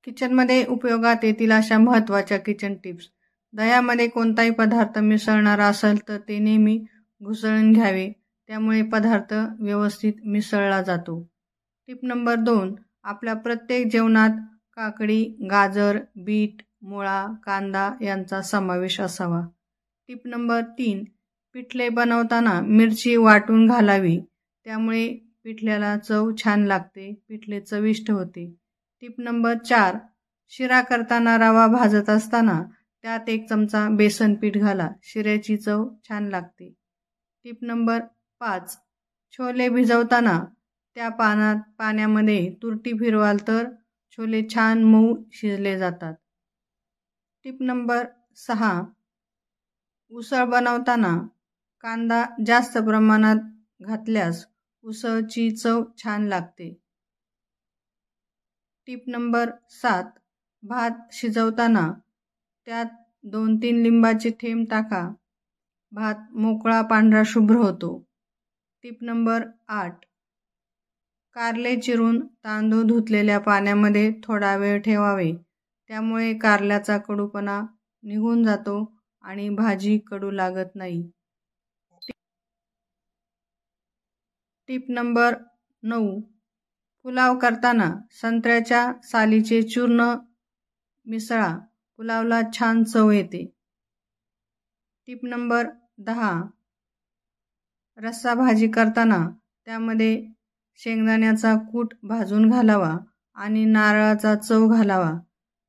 किचनमध्ये उपयोगात येतील अशा महत्त्वाच्या किचन टिप्स. दह्यामध्ये कोणताही पदार्थ मिसळणारा असेल तर ते नेहमी घुसळून घ्यावे, त्यामुळे पदार्थ व्यवस्थित मिसळला जातो. Tip number 2. आपल्या प्रत्येक जेवणात काकडी, गाजर, बीट, मुळा, कांदा यांचा समावेश असावा. Tip number 3. पिठले बनवताना मिरची वाटून घालावी, त्यामुळे पिठल्याला चव छान लागते, पिठले चविष्ट होते. Tip number 4. शिरा करताना रवा भाजत असताना त्यात 1 चमचा बेसन पीठ घाला, शिऱ्याची चव छान लागते. Tip number 5. छोले भिजवताना त्या पाण्यामध्ये तुरटी फिरवाल तर छोले छान मऊ शिजले जातात. Tip number 6. उसळ बनवताना कांदा जास्त प्रमाणात घातल्यास उसळची चव छान लागते. Tip number 7. भात शिजवताना त्यात 2-3 लिंबाचे थेंब टाका, भात मोकळा पांढरा शुभ्र होतो. Tip number 8. कारले चिरून तांदूळ धुतलेल्या पाण्यामध्ये थोडा वेळ ठेवावे, त्यामुळे कारल्याचा कडूपणा निघून जातो आणि भाजी कडू लागत नाही. Tip number 9. पुलाव करताना संत्र्याच्या सालीचे चूर्ण मिसळा, पुलावला छान चव येते. Tip number 10. रस्सा भाजी करताना त्यामध्ये शेंगदाण्याचा कूट भाजून घालावा आणि नारळाचा चव घालावा,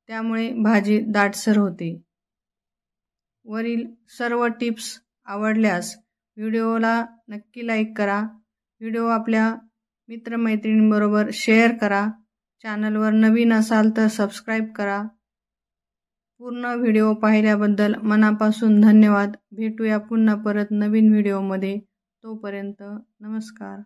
त्यामुळे भाजी दाटसर होते. वरील सर्व टिप्स आवडल्यास व्हिडिओला नक्की लाईक करा. व्हिडिओ आपल्या मित्रमैत्रिणींबरोबर शेअर करा. चॅनलवर नवीन असाल तर सबस्क्राईब करा. पूर्ण व्हिडिओ पाहिल्याबद्दल मनापासून धन्यवाद. भेटूया पुन्हा परत नवीन व्हिडिओमध्ये. तोपर्यंत नमस्कार.